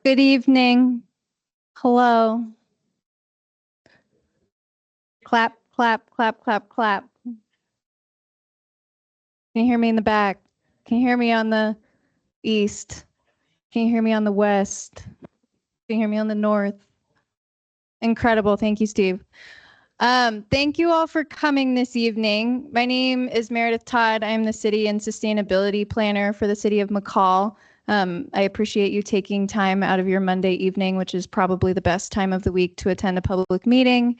Good evening. Hello. Clap, clap, clap, clap, clap. Can you hear me in the back? Can you hear me on the east? Can you hear me on the west? Can you hear me on the north? Incredible. Thank you, Steve. Thank you all for coming this evening. My name is Meredith Todd. I'm the City and Sustainability Planner for the City of McCall. I appreciate you taking time out of your Monday evening, which is probably the best time of the week to attend a public meeting.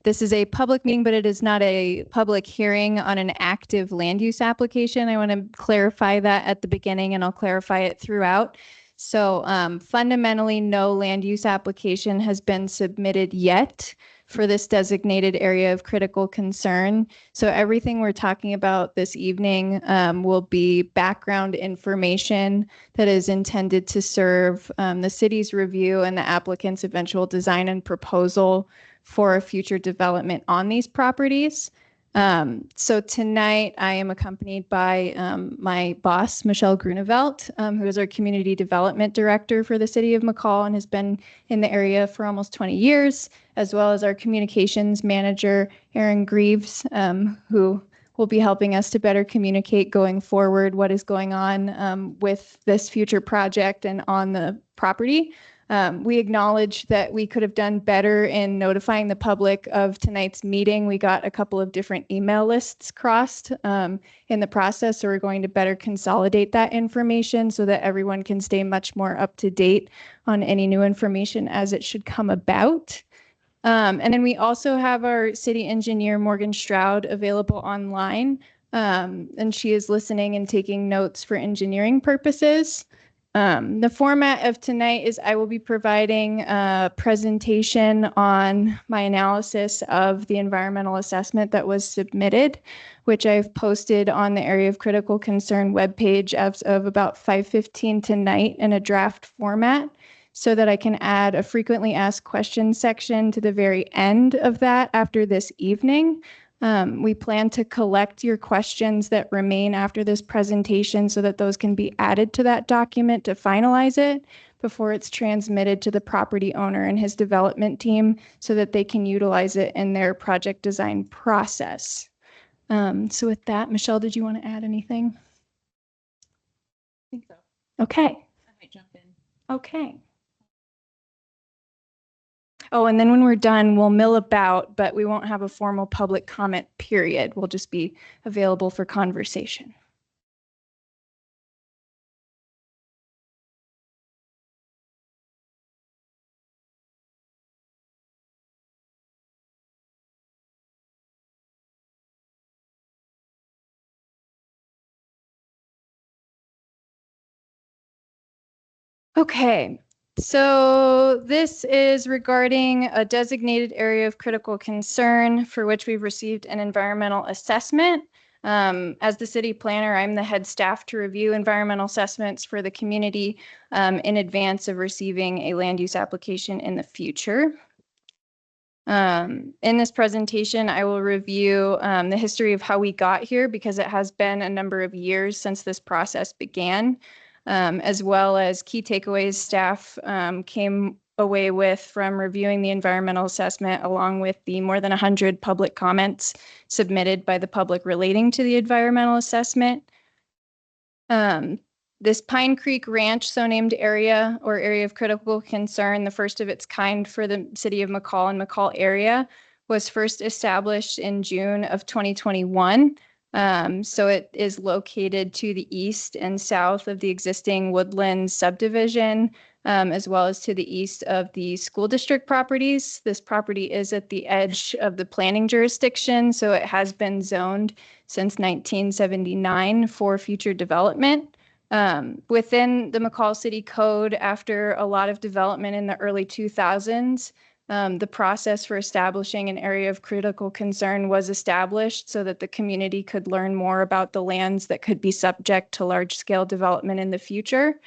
This is a public meeting, but it is not a public hearing on an active land use application. I want to clarify that at the beginning, and I'll clarify it throughout. So fundamentally, no land use application has been submitted yet for this designated area of critical concern. So everything we're talking about this evening will be background information that is intended to serve the city's review and the applicant's eventual design and proposal for a future development on these properties. So tonight I am accompanied by my boss, Michelle Grunewald, who is our Community Development Director for the City of McCall and has been in the area for almost 20 years, as well as our Communications Manager, Aaron Greaves, who will be helping us to better communicate going forward what is going on with this future project and on the property. We acknowledge that we could have done better in notifying the public of tonight's meeting. We got a couple of different email lists crossed in the process, so we're going to better consolidate that information so that everyone can stay much more up to date on any new information as it should come about. And then we also have our city engineer, Morgan Stroud, available online, and she is listening and taking notes for engineering purposes. The format of tonight is I will be providing a presentation on my analysis of the environmental assessment that was submitted, which I've posted on the Area of Critical Concern webpage as of about 5:15 tonight in a draft format, so that I can add a frequently asked questions section to the very end of that after this evening. We plan to collect your questions that remain after this presentation so that those can be added to that document to finalize it before it's transmitted to the property owner and his development team so that they can utilize it in their project design process. So with that, Michelle, did you want to add anything? I think so. Okay. I might jump in. Okay. Oh, and then when we're done, we'll mill about, but we won't have a formal public comment period. We'll just be available for conversation. Okay. So this is regarding a designated area of critical concern for which we've received an environmental assessment. As the city planner, I'm the head staff to review environmental assessments for the community in advance of receiving a land use application in the future. In this presentation, I will review the history of how we got here because it has been a number of years since this process began. As well as key takeaways staff came away with from reviewing the environmental assessment, along with the more than 100 public comments submitted by the public relating to the environmental assessment. This Pine Creek Ranch, so named area or area of critical concern, the first of its kind for the city of McCall and McCall area, was first established in June of 2021. So it is located to the east and south of the existing Woodland subdivision, as well as to the east of the school district properties. This property is at the edge of the planning jurisdiction, so it has been zoned since 1979 for future development. Within the McCall City Code, after a lot of development in the early 2000s, the process for establishing an area of critical concern was established so that the community could learn more about the lands that could be subject to large-scale development in the future.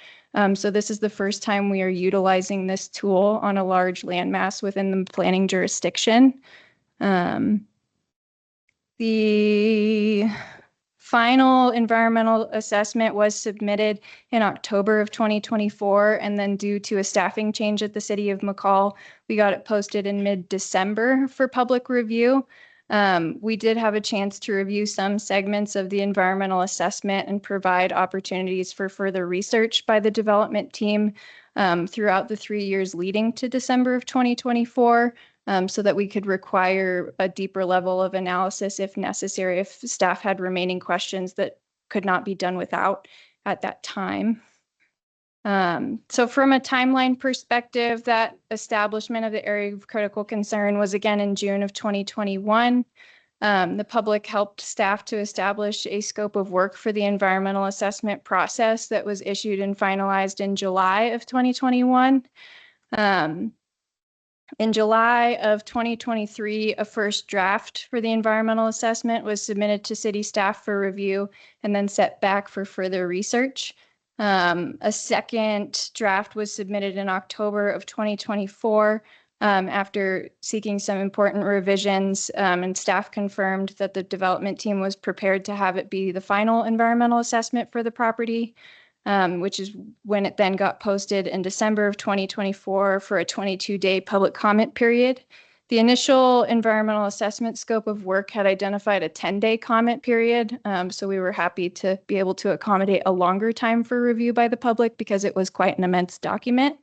So this is the first time we are utilizing this tool on a large landmass within the planning jurisdiction. The final environmental assessment was submitted in October of 2024, and then due to a staffing change at the city of McCall, we got it posted in mid-December for public review. We did have a chance to review some segments of the environmental assessment and provide opportunities for further research by the development team throughout the 3 years leading to December of 2024. So that we could require a deeper level of analysis if necessary, if staff had remaining questions that could not be done without at that time. So from a timeline perspective, that establishment of the area of critical concern was again in June of 2021. The public helped staff to establish a scope of work for the environmental assessment process that was issued and finalized in July of 2021. In July of 2023, a first draft for the environmental assessment was submitted to city staff for review and then set back for further research. A second draft was submitted in October of 2024 after seeking some important revisions, and staff confirmed that the development team was prepared to have it be the final environmental assessment for the property. Which is when it then got posted in December of 2024 for a 22-day public comment period. The initial environmental assessment scope of work had identified a 10-day comment period, so we were happy to be able to accommodate a longer time for review by the public because it was quite an immense document.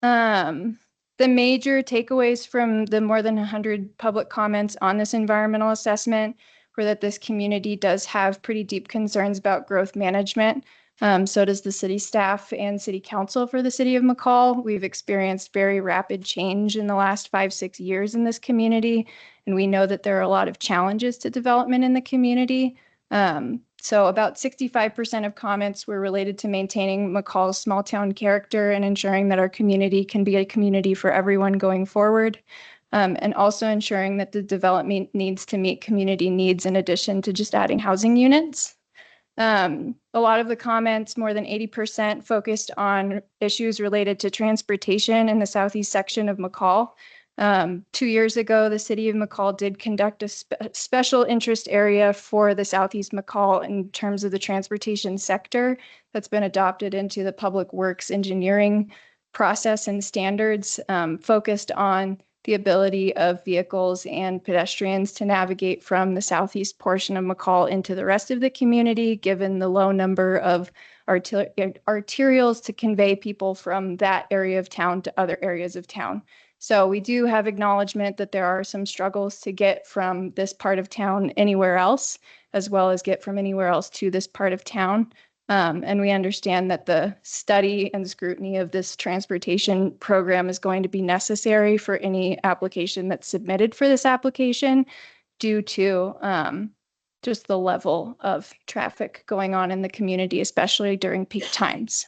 The major takeaways from the more than 100 public comments on this environmental assessment were that this community does have pretty deep concerns about growth management. So does the city staff and city council for the city of McCall. We've experienced very rapid change in the last 5-6 years in this community, and we know that there are a lot of challenges to development in the community. So about 65% of comments were related to maintaining McCall's small town character and ensuring that our community can be a community for everyone going forward. And also ensuring that the development needs to meet community needs in addition to just adding housing units. A lot of the comments, more than 80%, focused on issues related to transportation in the southeast section of McCall. 2 years ago, the city of McCall did conduct a special interest area for the southeast McCall in terms of the transportation sector that's been adopted into the public works engineering process and standards, focused on the ability of vehicles and pedestrians to navigate from the southeast portion of McCall into the rest of the community, given the low number of arterials to convey people from that area of town to other areas of town. So we do have acknowledgement that there are some struggles to get from this part of town anywhere else, as well as get from anywhere else to this part of town. And we understand that the study and scrutiny of this transportation program is going to be necessary for any application that's submitted for this application due to just the level of traffic going on in the community, especially during peak times.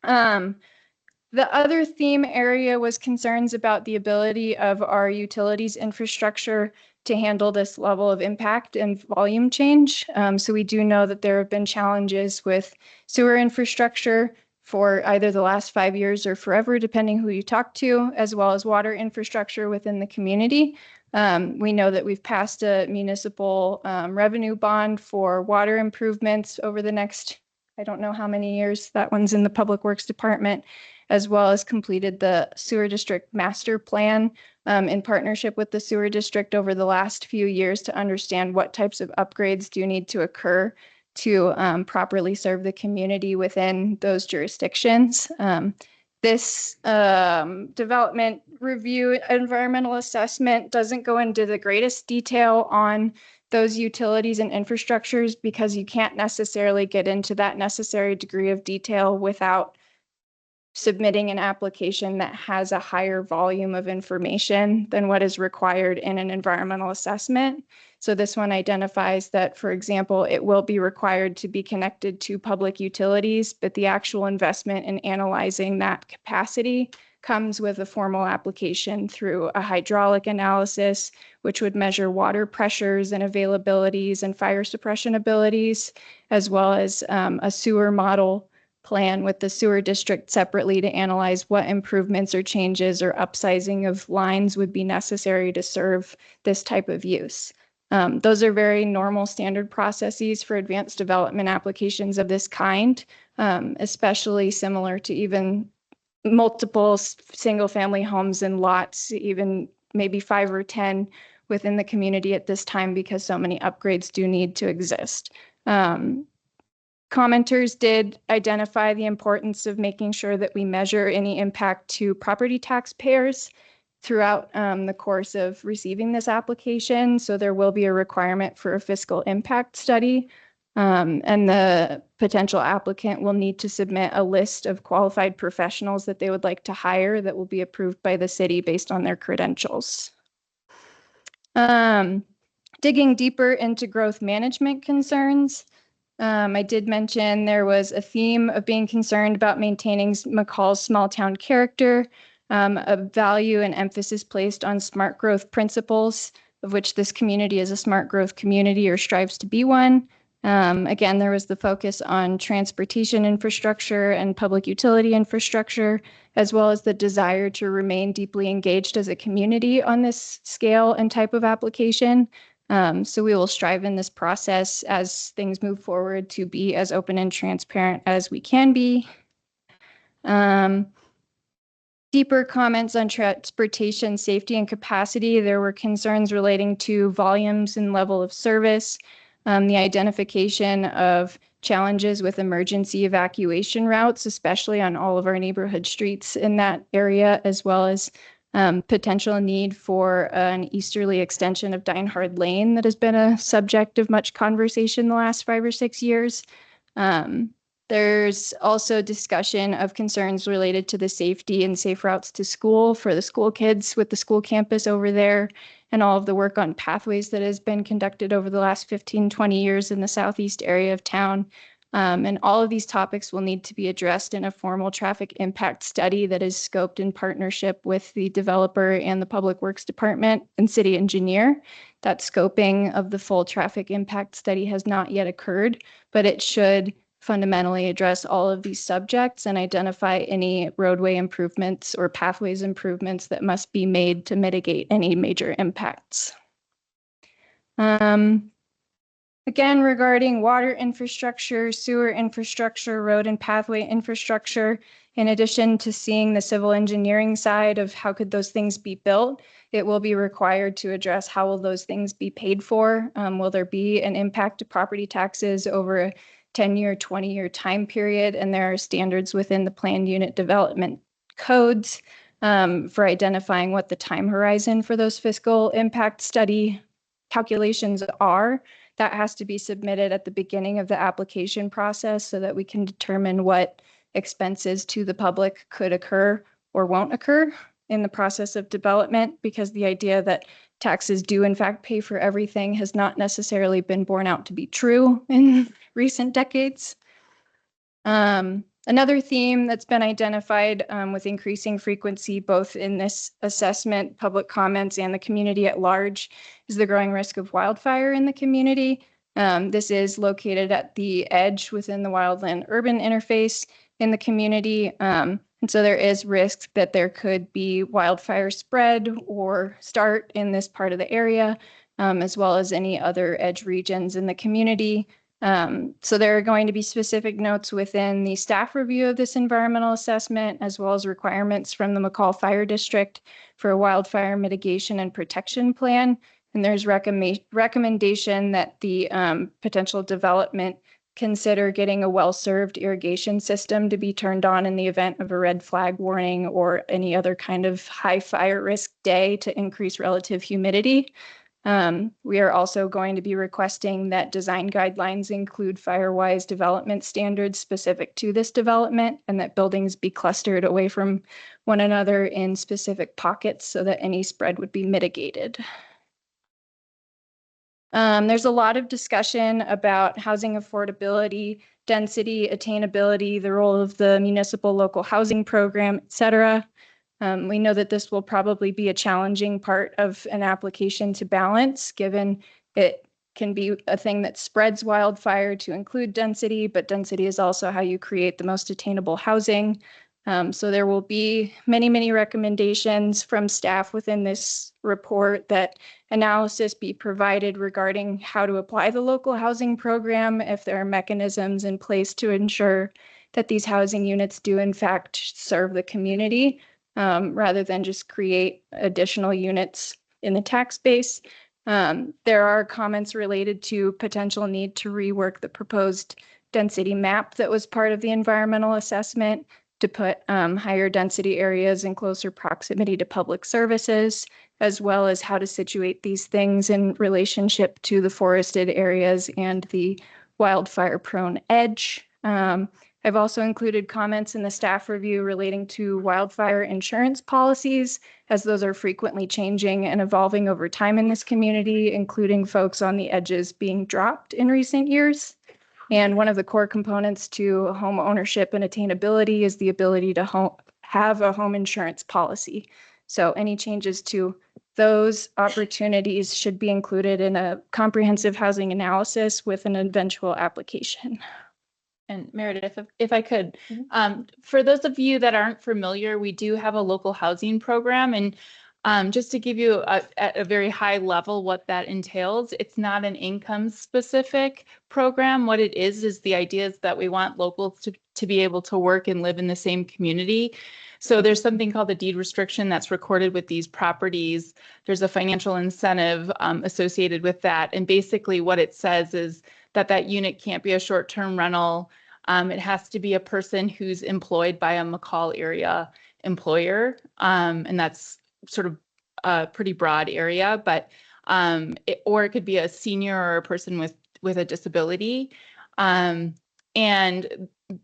The other theme area was concerns about the ability of our utilities infrastructure to handle this level of impact and volume change. So we do know that there have been challenges with sewer infrastructure for either the last 5 years or forever, depending who you talk to, as well as water infrastructure within the community. We know that we've passed a municipal revenue bond for water improvements over the next, I don't know how many years, that one's in the Public Works Department, as well as completed the sewer district master plan in partnership with the sewer district over the last few years to understand what types of upgrades do need to occur to properly serve the community within those jurisdictions. This development review environmental assessment doesn't go into the greatest detail on those utilities and infrastructures because you can't necessarily get into that necessary degree of detail without submitting an application that has a higher volume of information than what is required in an environmental assessment. So this one identifies that, for example, it will be required to be connected to public utilities, but the actual investment in analyzing that capacity comes with a formal application through a hydraulic analysis, which would measure water pressures and availabilities and fire suppression abilities, as well as a sewer model plan with the sewer district separately to analyze what improvements or changes or upsizing of lines would be necessary to serve this type of use. Those are very normal standard processes for advanced development applications of this kind, especially similar to even multiple single-family homes and lots, even maybe 5 or 10 within the community at this time, because so many upgrades do need to exist. Commenters did identify the importance of making sure that we measure any impact to property taxpayers throughout the course of receiving this application. So there will be a requirement for a fiscal impact study. And the potential applicant will need to submit a list of qualified professionals that they would like to hire that will be approved by the city based on their credentials. Digging deeper into growth management concerns, I did mention there was a theme of being concerned about maintaining McCall's small town character, a value and emphasis placed on smart growth principles, of which this community is a smart growth community or strives to be one. Again, there was the focus on transportation infrastructure and public utility infrastructure, as well as the desire to remain deeply engaged as a community on this scale and type of application. So we will strive in this process as things move forward to be as open and transparent as we can be. Deeper comments on transportation safety and capacity. There were concerns relating to volumes and level of service, the identification of challenges with emergency evacuation routes, especially on all of our neighborhood streets in that area, as well as potential need for an easterly extension of Dinehard Lane that has been a subject of much conversation the last 5 or 6 years. There's also discussion of concerns related to the safety and safe routes to school for the school kids with the school campus over there, and all of the work on pathways that has been conducted over the last 15, 20 years in the southeast area of town. And all of these topics will need to be addressed in a formal traffic impact study that is scoped in partnership with the developer and the Public Works Department and city engineer. That scoping of the full traffic impact study has not yet occurred, but it should fundamentally address all of these subjects and identify any roadway improvements or pathways improvements that must be made to mitigate any major impacts. Again, regarding water infrastructure, sewer infrastructure, road and pathway infrastructure, in addition to seeing the civil engineering side of how could those things be built, it will be required to address how will those things be paid for? Will there be an impact to property taxes over a 10-year, 20-year time period? And there are standards within the planned unit development codes for identifying what the time horizon for those fiscal impact study calculations are. That has to be submitted at the beginning of the application process so that we can determine what expenses to the public could occur or won't occur in the process of development, because the idea that taxes do in fact pay for everything has not necessarily been borne out to be true in recent decades. Another theme that's been identified with increasing frequency, both in this assessment, public comments, and the community at large, is the growing risk of wildfire in the community. This is located at the edge within the wildland-urban interface in the community. And so there is risk that there could be wildfire spread or start in this part of the area, as well as any other edge regions in the community. So there are going to be specific notes within the staff review of this environmental assessment, as well as requirements from the McCall Fire District for a wildfire mitigation and protection plan. And there's recommendation that the potential development consider getting a well-served irrigation system to be turned on in the event of a red flag warning or any other kind of high fire risk day to increase relative humidity. We are also going to be requesting that design guidelines include fire-wise development standards specific to this development, and that buildings be clustered away from one another in specific pockets so that any spread would be mitigated. There's a lot of discussion about housing affordability, density, attainability, the role of the municipal local housing program, et cetera. We know that this will probably be a challenging part of an application to balance, given it can be a thing that spreads wildfire to include density, but density is also how you create the most attainable housing. So there will be many, many recommendations from staff within this report that analysis be provided regarding how to apply the local housing program, if there are mechanisms in place to ensure that these housing units do in fact serve the community, rather than just create additional units in the tax base. There are comments related to potential need to rework the proposed density map that was part of the environmental assessment to put higher density areas in closer proximity to public services, as well as how to situate these things in relationship to the forested areas and the wildfire prone edge. I've also included comments in the staff review relating to wildfire insurance policies, as those are frequently changing and evolving over time in this community, including folks on the edges being dropped in recent years. And one of the core components to home ownership and attainability is the ability to have a home insurance policy. So any changes to those opportunities should be included in a comprehensive housing analysis with an eventual application. And Meredith, if I could, for those of you that aren't familiar, we do have a local housing program. And just to give you at a very high level what that entails, it's not an income specific program. What it is the idea is that we want locals to be able to work and live in the same community. So there's something called a deed restriction that's recorded with these properties. There's a financial incentive associated with that. And basically what it says is that unit can't be a short-term rental. It has to be a person who's employed by a McCall area employer. And that's sort of a pretty broad area, but or it could be a senior or a person with a disability. And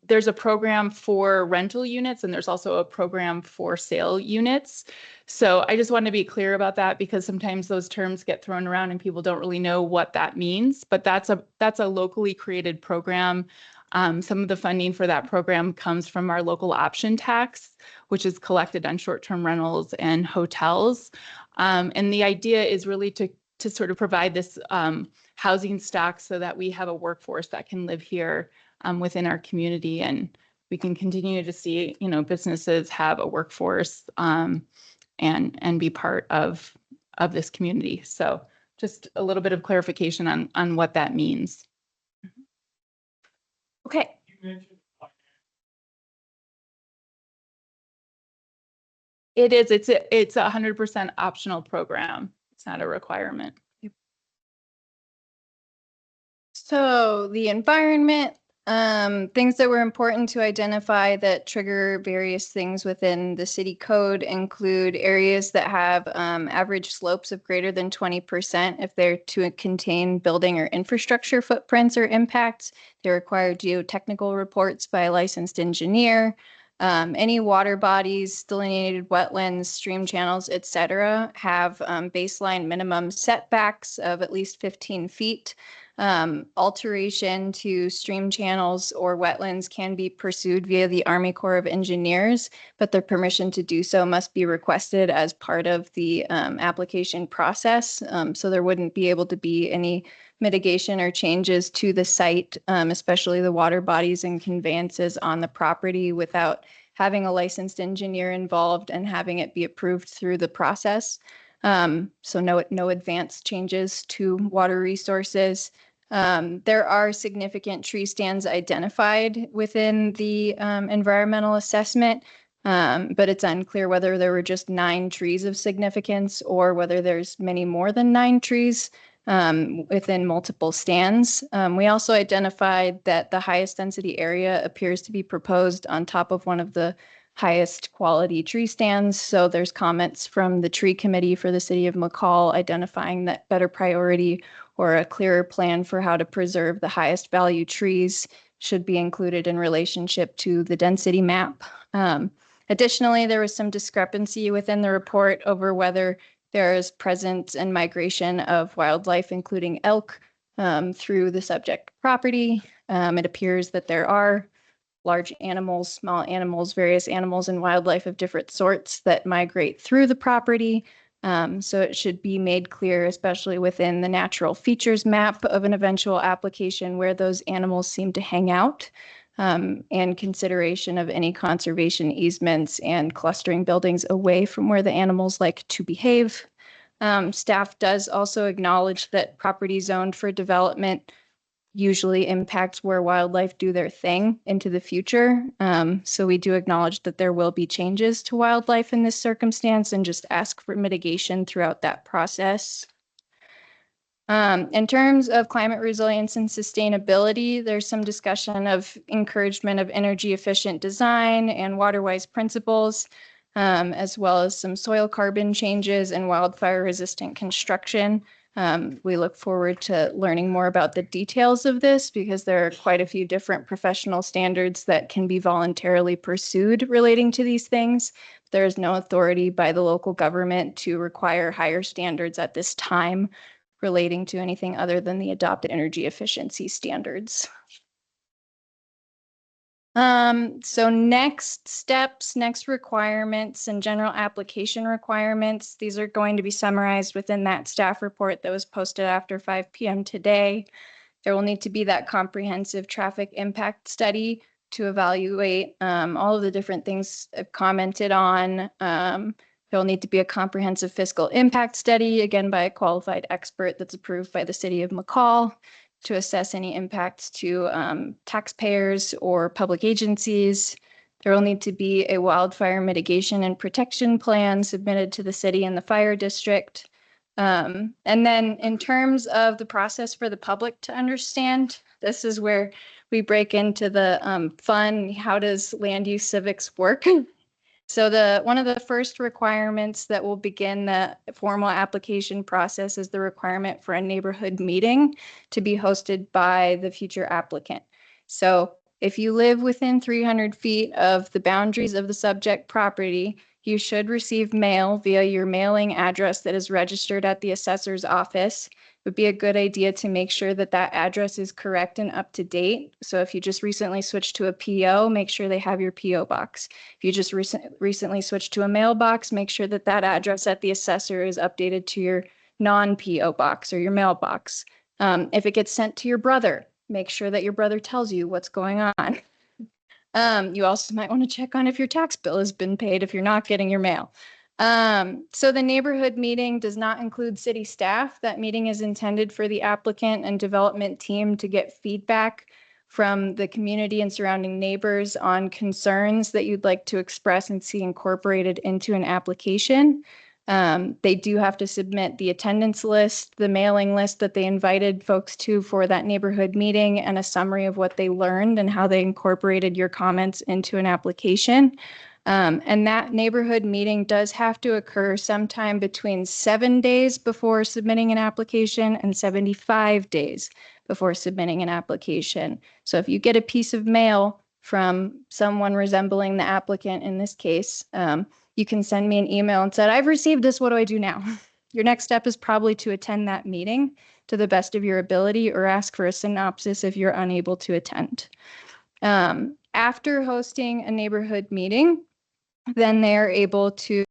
there's a program for rental units, and there's also a program for sale units. So I just want to be clear about that, because sometimes those terms get thrown around and people don't really know what that means. But that's a locally created program. Some of the funding for that program comes from our local option tax, which is collected on short-term rentals and hotels. And the idea is really to sort of provide this housing stock so that we have a workforce that can live here within our community, and we can continue to see, businesses have a workforce and be part of this community. So just a little bit of clarification on what that means. Okay. It is. It's a 100% optional program. It's not a requirement. So the environment, things that were important to identify that trigger various things within the city code include areas that have average slopes of greater than 20% if they're to contain building or infrastructure footprints or impacts. They require geotechnical reports by a licensed engineer. Any water bodies, delineated wetlands, stream channels, etc., have baseline minimum setbacks of at least 15 feet. Alteration to stream channels or wetlands can be pursued via the Army Corps of Engineers, but their permission to do so must be requested as part of the application process. So there wouldn't be able to be any mitigation or changes to the site, especially the water bodies and conveyances on the property, without having a licensed engineer involved and having it be approved through the process. So no advanced changes to water resources. There are significant tree stands identified within the environmental assessment, but it's unclear whether there were just 9 trees of significance or whether there's many more than 9 trees within multiple stands. We also identified that the highest density area appears to be proposed on top of one of the highest quality tree stands. So there's comments from the tree committee for the city of McCall identifying that better priority or a clearer plan for how to preserve the highest value trees should be included in relationship to the density map. Additionally, there was some discrepancy within the report over whether there is presence and migration of wildlife, including elk, through the subject property. It appears that there are large animals, small animals, various animals and wildlife of different sorts that migrate through the property. So it should be made clear, especially within the natural features map of an eventual application, where those animals seem to hang out. and consideration of any conservation easements and clustering buildings away from where the animals like to behave. Staff does also acknowledge that property zoned for development usually impacts where wildlife do their thing into the future. So we do acknowledge that there will be changes to wildlife in this circumstance and just ask for mitigation throughout that process. In terms of climate resilience and sustainability, there's some discussion of encouragement of energy efficient design and water-wise principles, as well as some soil carbon changes and wildfire resistant construction. We look forward to learning more about the details of this because there are quite a few different professional standards that can be voluntarily pursued relating to these things. There is no authority by the local government to require higher standards at this time relating to anything other than the adopted energy efficiency standards. So next steps, next requirements, and general application requirements. These are going to be summarized within that staff report that was posted after 5 p.m. today. There will need to be that comprehensive traffic impact study to evaluate all of the different things I've commented on. There will need to be a comprehensive fiscal impact study, again, by a qualified expert that's approved by the city of McCall to assess any impacts to taxpayers or public agencies. There will need to be a wildfire mitigation and protection plan submitted to the city and the fire district. And then in terms of the process for the public to understand, this is where we break into the fun, how does land use civics work? So one of the first requirements that will begin the formal application process is the requirement for a neighborhood meeting to be hosted by the future applicant. So if you live within 300 feet of the boundaries of the subject property, you should receive mail via your mailing address that is registered at the assessor's office. It would be a good idea to make sure that that address is correct and up to date. So if you just recently switched to a PO, make sure they have your PO box. If you just recently switched to a mailbox, make sure that that address at the assessor is updated to your non-PO box or your mailbox. If it gets sent to your brother, make sure that your brother tells you what's going on. You also might want to check on if your tax bill has been paid if you're not getting your mail. So the neighborhood meeting does not include city staff. That meeting is intended for the applicant and development team to get feedback from the community and surrounding neighbors on concerns that you'd like to express and see incorporated into an application. They do have to submit the attendance list, the mailing list that they invited folks to for that neighborhood meeting, and a summary of what they learned and how they incorporated your comments into an application. And that neighborhood meeting does have to occur sometime between 7 days before submitting an application and 75 days before submitting an application. So if you get a piece of mail from someone resembling the applicant in this case, you can send me an email and said, I've received this, what do I do now? Your next step is probably to attend that meeting to the best of your ability or ask for a synopsis if you're unable to attend. After hosting a neighborhood meeting, then they are able to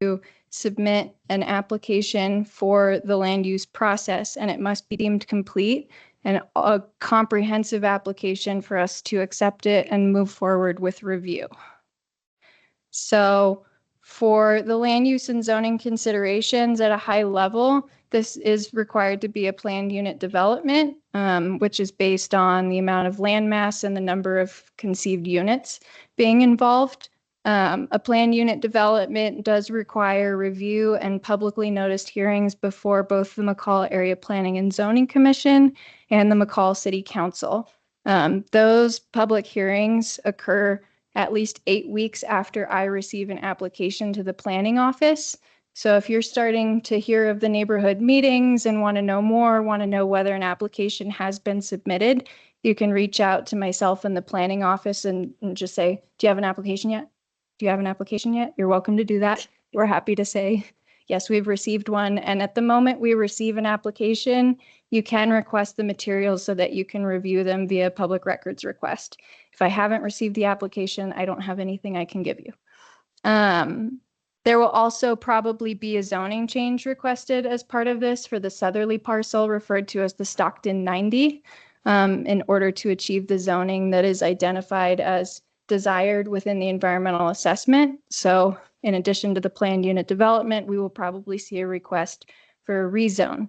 submit an application for the land use process, and it must be deemed complete and a comprehensive application for us to accept it and move forward with review. So for the land use and zoning considerations at a high level, this is required to be a planned unit development, which is based on the amount of land mass and the number of conceived units being involved. A planned unit development does require review and publicly noticed hearings before both the McCall Area Planning and Zoning Commission and the McCall City Council. Those public hearings occur at least 8 weeks after I receive an application to the planning office. So if you're starting to hear of the neighborhood meetings and want to know more, want to know whether an application has been submitted, you can reach out to myself in the planning office and just say, do you have an application yet? Do you have an application yet? You're welcome to do that. We're happy to say, yes, we've received one. And at the moment we receive an application, you can request the materials so that you can review them via public records request. If I haven't received the application, I don't have anything I can give you. There will also probably be a zoning change requested as part of this for the southerly parcel referred to as the Stockton 90. in order to achieve the zoning that is identified as desired within the environmental assessment. So in addition to the planned unit development, we will probably see a request for a rezone.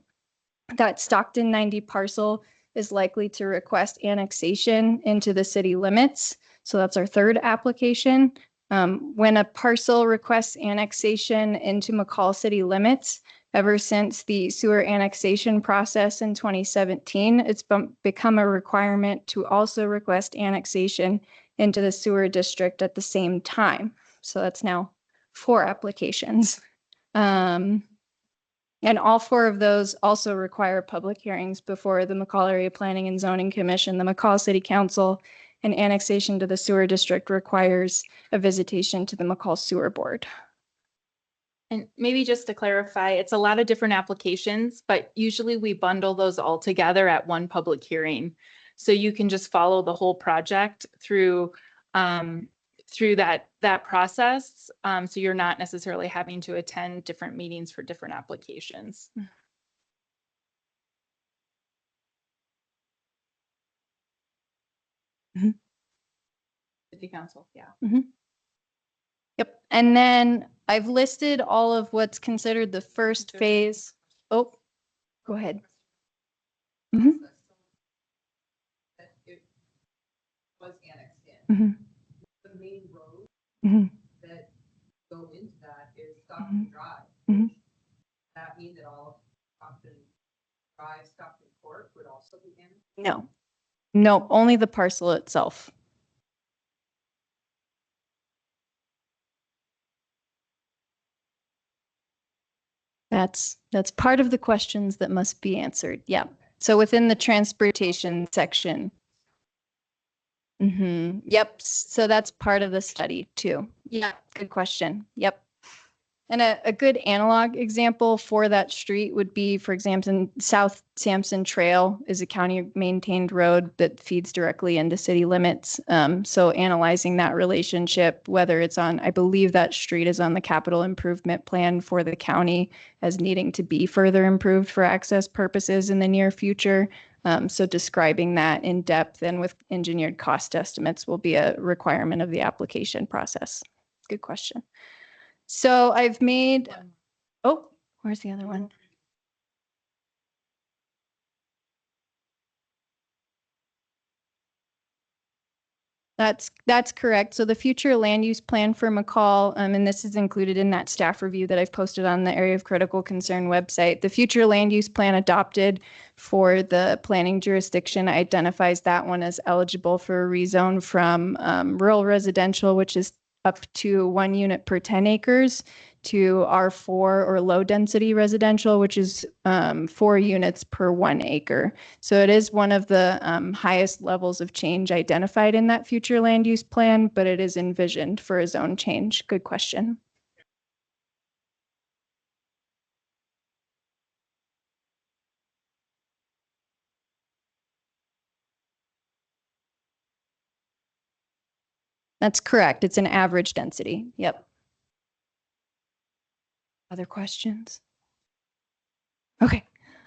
That Stockton 90 parcel is likely to request annexation into the city limits. So that's our third application. When a parcel requests annexation into McCall city limits, ever since the sewer annexation process in 2017, it's become a requirement to also request annexation into the sewer district at the same time. So that's now 4 applications. And all 4 of those also require public hearings before the McCall Area Planning and Zoning Commission, the McCall City Council, and annexation to the sewer district requires a visitation to the McCall Sewer Board. And maybe just to clarify, it's a lot of different applications, but usually we bundle those all together at one public hearing. So you can just follow the whole project through that process. So you're not necessarily having to attend different meetings for different applications. Mhm. City Council, yeah. Yep. And then I've listed all of what's considered the first phase. Oh, go ahead. Mhm. That it was annexed in. Mhm. The main road Mhm. that go into that is Stockton Drive. Mhm. Does that mean that all of Stockton Drive, Stockton Court would also be annexed? No, no, only the parcel itself. That's part of the questions that must be answered. Yeah. So within the transportation section. Yep. So that's part of the study too. Yeah. Good question. Yep. And a good analog example for that street would be, for example, South Sampson Trail is a county maintained road that feeds directly into city limits. So analyzing that relationship, whether it's on, I believe that street is on the capital improvement plan for the county as needing to be further improved for access purposes in the near future. So describing that in depth and with engineered cost estimates will be a requirement of the application process. Good question. So I've made, oh, where's the other one? That's correct. So the future land use plan for McCall, and this is included in that staff review that I've posted on the Area of Critical Concern website. The future land use plan adopted for the planning jurisdiction identifies that one as eligible for a rezone from rural residential, which is up to 1 unit per 10 acres, to R4 or low density residential, which is 4 units per 1 acre. So it is one of the highest levels of change identified in that future land use plan, but it is envisioned for a zone change. Good question. That's correct. It's an average density. Yep. Other questions? Okay.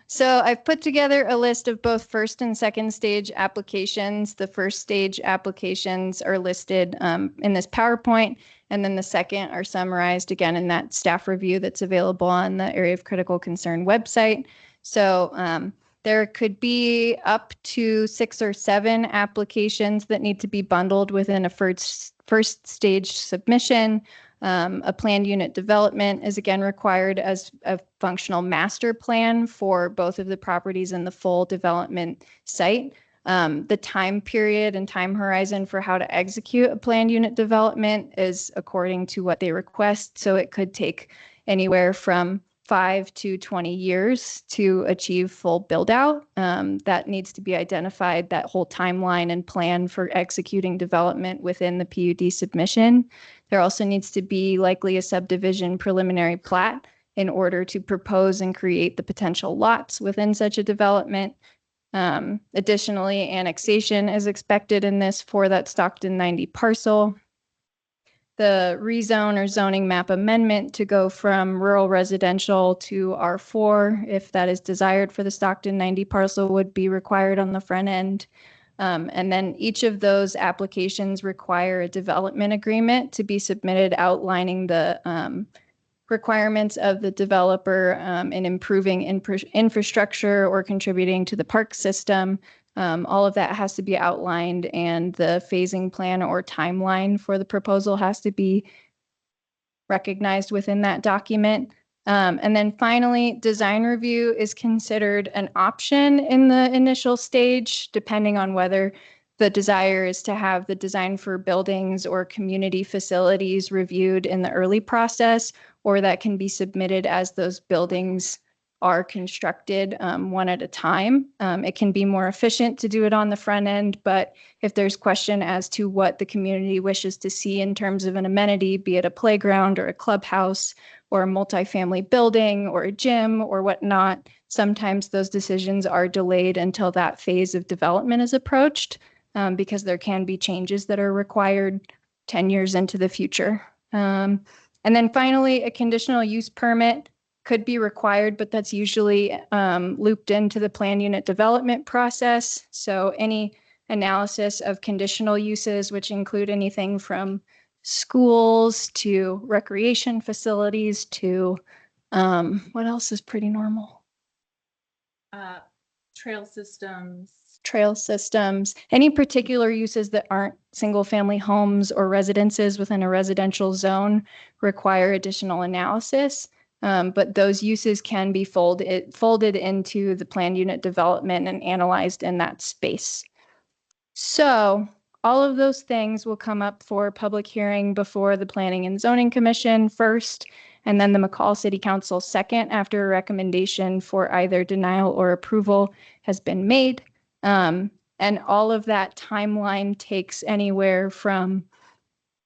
So I've put together a list of both first and second stage applications. The first stage applications are listed in this PowerPoint, and then the second are summarized again in that staff review that's available on the Area of Critical Concern website. So there could be up to 6 or 7 applications that need to be bundled within a first stage submission. A planned unit development is again required as a functional master plan for both of the properties in the full development site. The time period and time horizon for how to execute a planned unit development is according to what they request. So it could take anywhere from 5 to 20 years to achieve full build out. That needs to be identified, that whole timeline and plan for executing development within the PUD submission. There also needs to be likely a subdivision preliminary plat in order to propose and create the potential lots within such a development. Additionally, annexation is expected in this for that Stockton 90 parcel. the rezone or zoning map amendment to go from rural residential to R4, if that is desired for the Stockton 90 parcel, would be required on the front end. And then each of those applications require a development agreement to be submitted outlining the requirements of the developer in improving infrastructure or contributing to the park system. All of that has to be outlined, and the phasing plan or timeline for the proposal has to be recognized within that document. And then finally, design review is considered an option in the initial stage, depending on whether the desire is to have the design for buildings or community facilities reviewed in the early process, or that can be submitted as those buildings are constructed one at a time. It can be more efficient to do it on the front end, but if there's question as to what the community wishes to see in terms of an amenity, be it a playground or a clubhouse or a multifamily building or a gym or whatnot, sometimes those decisions are delayed until that phase of development is approached, because there can be changes that are required 10 years into the future. And then finally, a conditional use permit could be required, but that's usually looped into the plan unit development process. So any analysis of conditional uses, which include anything from schools to recreation facilities to what else is pretty normal? Trail systems. Trail systems, any particular uses that aren't single family homes or residences within a residential zone require additional analysis. But those uses can be folded into the planned unit development and analyzed in that space. So all of those things will come up for public hearing before the Planning and Zoning Commission first, and then the McCall City Council second, after a recommendation for either denial or approval has been made. And all of that timeline takes anywhere from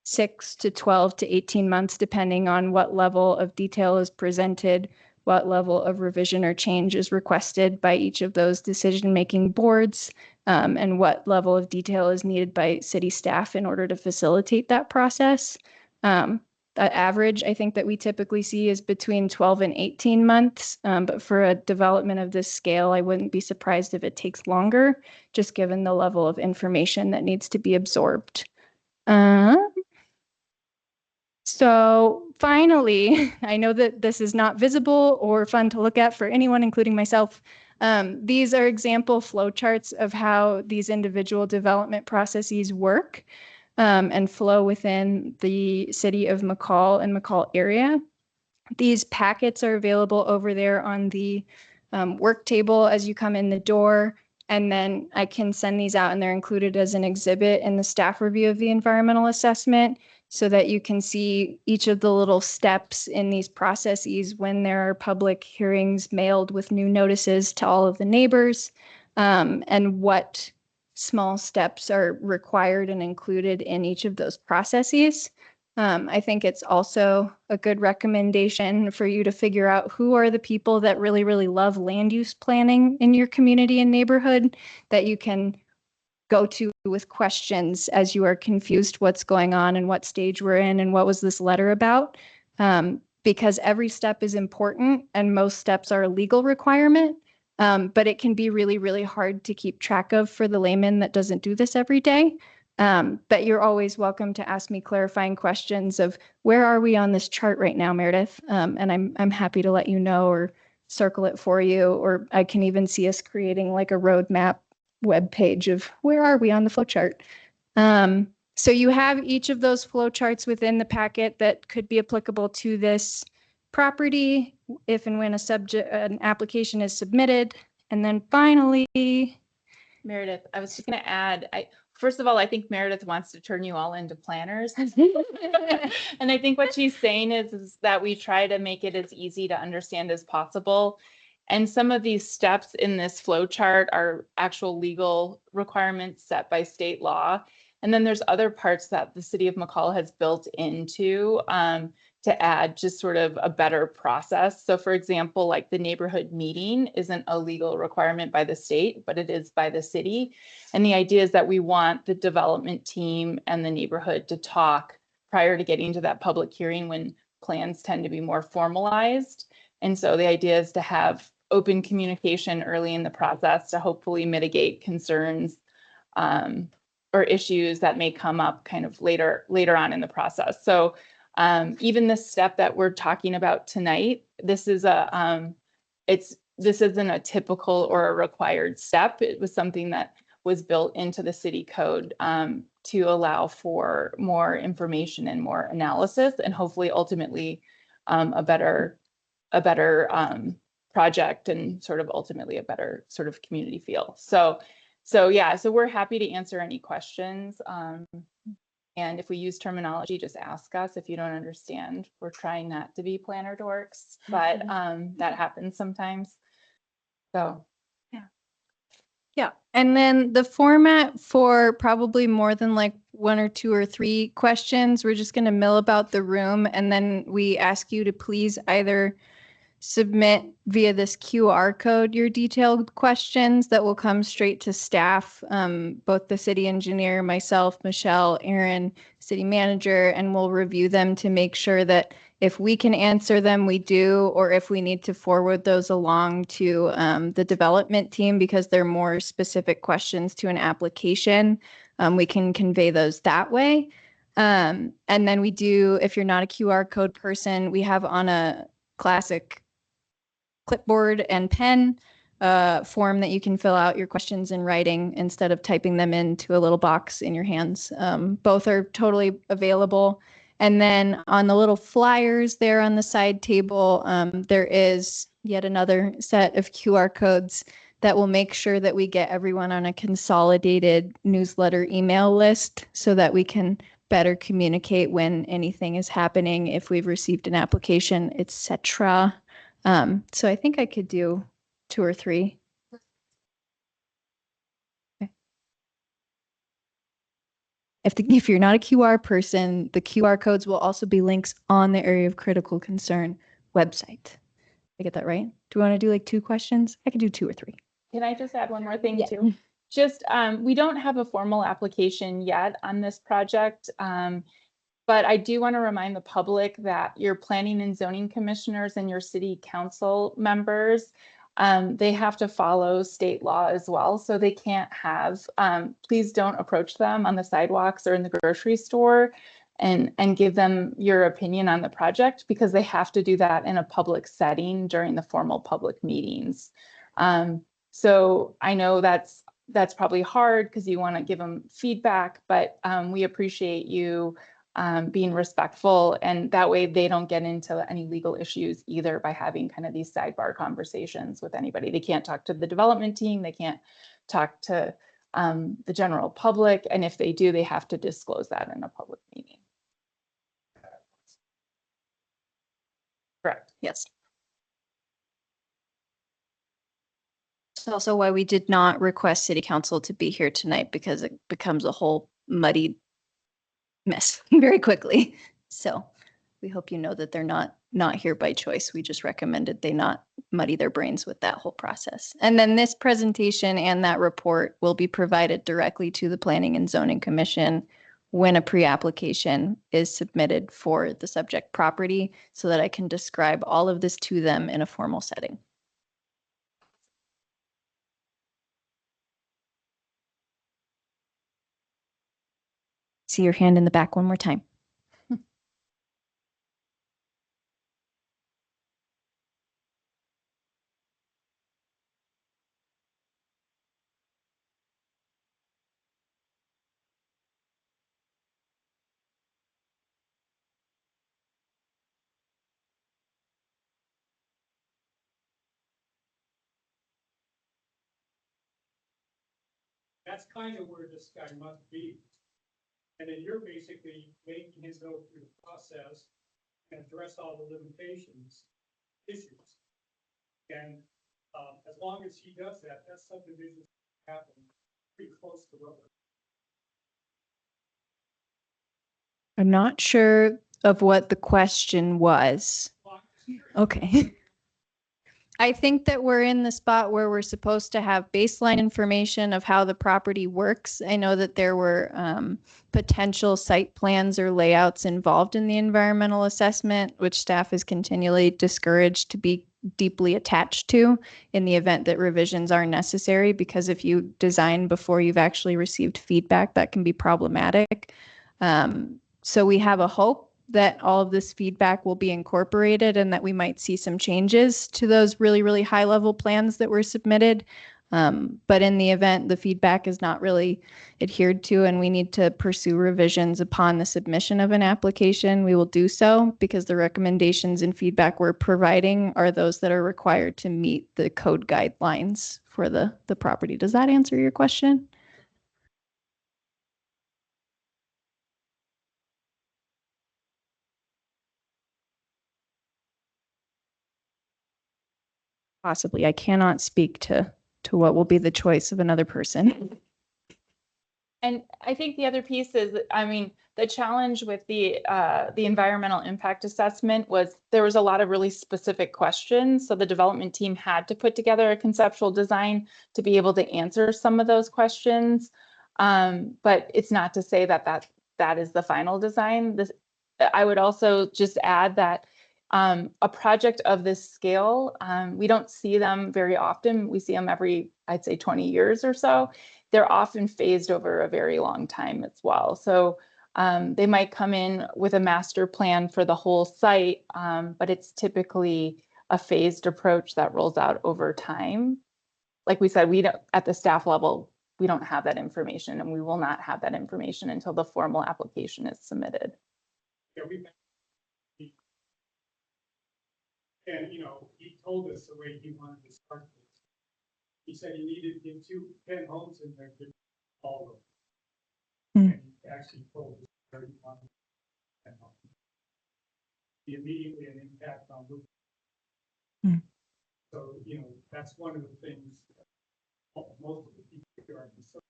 6 to 12 to 18 months, depending on what level of detail is presented, what level of revision or change is requested by each of those decision-making boards, and what level of detail is needed by city staff in order to facilitate that process. The average, I think, that we typically see is between 12 and 18 months. But for a development of this scale, I wouldn't be surprised if it takes longer, just given the level of information that needs to be absorbed. So finally, I know that this is not visible or fun to look at for anyone, including myself. These are example flowcharts of how these individual development processes work and flow within the city of McCall and McCall area. These packets are available over there on the work table as you come in the door. And then I can send these out, and they're included as an exhibit in the staff review of the environmental assessment, so that you can see each of the little steps in these processes when there are public hearings mailed with new notices to all of the neighbors, and what small steps are required and included in each of those processes. I think it's also a good recommendation for you to figure out who are the people that really, really love land use planning in your community and neighborhood that you can go to with questions as you are confused what's going on and what stage we're in and what was this letter about. Because every step is important and most steps are a legal requirement. But it can be really, really hard to keep track of for the layman that doesn't do this every day. But you're always welcome to ask me clarifying questions of where are we on this chart right now, Meredith? And I'm happy to let you know or circle it for you, or I can even see us creating like a roadmap web page of where are we on the flowchart. So you have each of those flowcharts within the packet that could be applicable to this property if and when an application is submitted. And then finally, Meredith, I was just going to add, first of all, I think Meredith wants to turn you all into planners. And I think what she's saying is that we try to make it as easy to understand as possible. And some of these steps in this flow chart are actual legal requirements set by state law. And then there's other parts that the city of McCall has built into to add just sort of a better process. So for example, like the neighborhood meeting isn't a legal requirement by the state, but it is by the city. And the idea is that we want the development team and the neighborhood to talk prior to getting to that public hearing when plans tend to be more formalized. And so the idea is to have open communication early in the process to hopefully mitigate concerns or issues that may come up kind of later on in the process. So even this step that we're talking about tonight, this is this isn't a typical or a required step. It was something that was built into the city code to allow for more information and more analysis, and hopefully ultimately a better project, and sort of ultimately a better sort of community feel. So yeah, so we're happy to answer any questions. And if we use terminology, just ask us if you don't understand. We're trying not to be planner dorks, but that happens sometimes. So Yeah. And then the format for probably more than like 1 or 2 or 3 questions, we're just going to mill about the room. And then we ask you to please either submit via this QR code your detailed questions that will come straight to staff, both the city engineer, myself, Michelle, Aaron, city manager, and we'll review them to make sure that if we can answer them, we do, or if we need to forward those along to the development team because they're more specific questions to an application, we can convey those that way. And then we do, if you're not a QR code person, we have on a classic clipboard and pen form that you can fill out your questions in writing instead of typing them into a little box in your hands. Both are totally available. And then on the little flyers there on the side table, there is yet another set of QR codes that will make sure that we get everyone on a consolidated newsletter email list so that we can better communicate when anything is happening, if we've received an application, etc. So I think I could do 2 or 3. Okay. If you're not a QR person, the QR codes will also be links on the Area of Critical Concern website. Did I get that right? Do we want to do like 2 questions? I could do 2 or 3. can I just add one more thing Yeah. too? Just we don't have a formal application yet on this project. But I do want to remind the public that your planning and zoning commissioners and your city council members, they have to follow state law as well. So they can't have, please don't approach them on the sidewalks or in the grocery store and give them your opinion on the project, because they have to do that in a public setting during the formal public meetings. So I know that's probably hard because you want to give them feedback, but we appreciate you being respectful, and that way they don't get into any legal issues either by having kind of these sidebar conversations with anybody. They can't talk to the development team, they can't talk to the general public, and if they do, they have to disclose that in a public meeting. Correct. Yes. It's also why we did not request city council to be here tonight, because it becomes a whole muddy mess very quickly. So we hope you know that they're not here by choice. We just recommended they not muddy their brains with that whole process. And then this presentation and that report will be provided directly to the Planning and Zoning Commission when a pre-application is submitted for the subject property, so that I can describe all of this to them in a formal setting. See your hand in the back one more time. That's kind of where this guy must be. And then you're basically making him go through the process and address all the limitations, issues. And as long as he does that, that subdivision happen pretty close to what. I'm not sure of what the question was. Okay. I think that we're in the spot where we're supposed to have baseline information of how the property works. I know that there were potential site plans or layouts involved in the environmental assessment, which staff is continually discouraged to be deeply attached to in the event that revisions are necessary, because if you design before you've actually received feedback, that can be problematic. So we have a hope that all of this feedback will be incorporated and that we might see some changes to those really, really high level plans that were submitted. But in the event the feedback is not really adhered to and we need to pursue revisions upon the submission of an application, we will do so, because the recommendations and feedback we're providing are those that are required to meet the code guidelines for the property. Does that answer your question? Possibly. I cannot speak to what will be the choice of another person. And I think the other piece is, I mean, the challenge with the environmental impact assessment was there was a lot of really specific questions. So the development team had to put together a conceptual design to be able to answer some of those questions. But it's not to say that that is the final design. I would also just add that a project of this scale, we don't see them very often. We see them every, I'd say, 20 years or so. They're often phased over a very long time as well. So they might come in with a master plan for the whole site, but it's typically a phased approach that rolls out over time. Like we said, we don't, at the staff level, we don't have that information, and we will not have that information until the formal application is submitted. Yeah, and he told us the way he wanted to start this. He said he needed to get 10 homes in there to all of them. And he actually told us where he wanted 10 homes. He immediately an impact on the. So, that's one of the things that most of the people here are concerned.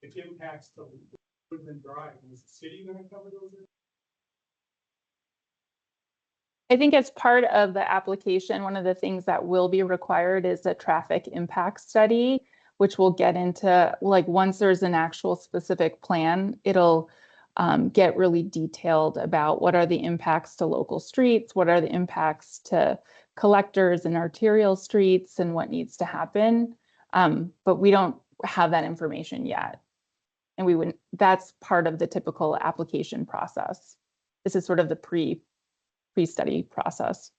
It impacts the Woodland Drive. Is the city going to cover those? I think as part of the application, one of the things that will be required is a traffic impact study, which will get into, like, once there's an actual specific plan, it'll get really detailed about what are the impacts to local streets, what are the impacts to collectors and arterial streets, and what needs to happen. But we don't have that information yet. And we wouldn't, that's part of the typical application process. This is sort of the pre-study process.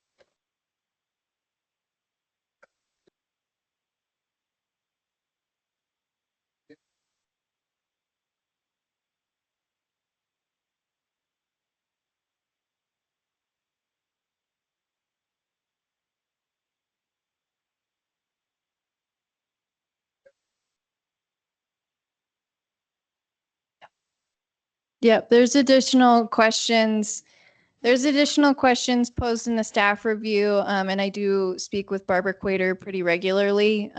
Yep, there's additional questions. There's additional questions posed in the staff review, and I do speak with Barbara Quater pretty regularly,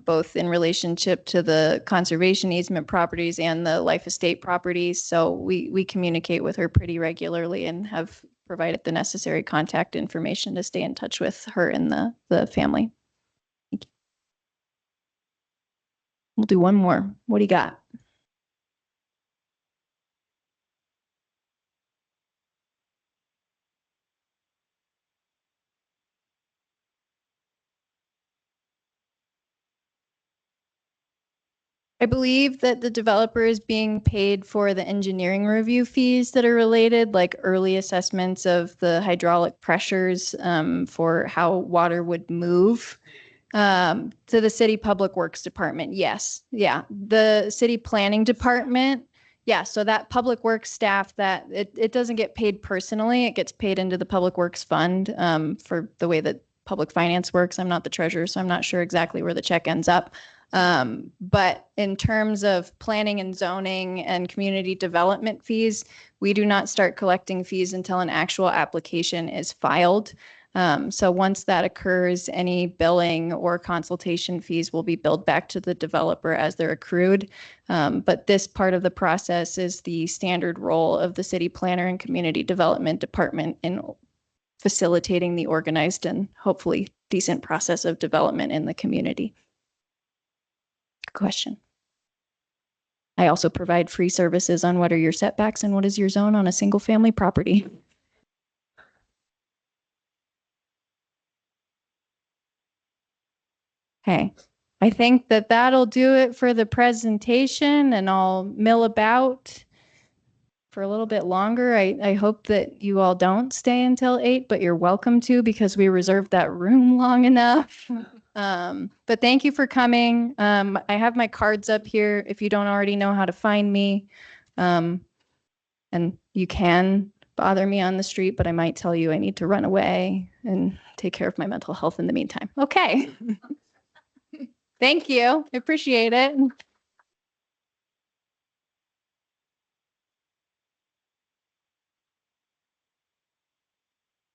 both in relationship to the conservation easement properties and the life estate properties. So we communicate with her pretty regularly and have provided the necessary contact information to stay in touch with her and the family. Thank you. We'll do one more. What do you got? I believe that the developer is being paid for the engineering review fees that are related, like early assessments of the hydraulic pressures for how water would move to the city public works department. Yes. Yeah. The city planning department. Yeah. So that public works staff, that it doesn't get paid personally. It gets paid into the public works fund for the way that public finance works. I'm not the treasurer, so I'm not sure exactly where the check ends up. But in terms of planning and zoning and community development fees, we do not start collecting fees until an actual application is filed. So once that occurs, any billing or consultation fees will be billed back to the developer as they're accrued. But this part of the process is the standard role of the city planner and community development department in facilitating the organized and hopefully decent process of development in the community. Good question. I also provide free services on what are your setbacks and what is your zone on a single family property. Okay, I think that that'll do it for the presentation, and I'll mill about for a little bit longer. I hope that you all don't stay until 8, but you're welcome to, because we reserved that room long enough. But thank you for coming. I have my cards up here if you don't already know how to find me. And you can bother me on the street, but I might tell you I need to run away and take care of my mental health in the meantime. Okay. Thank you. I appreciate it.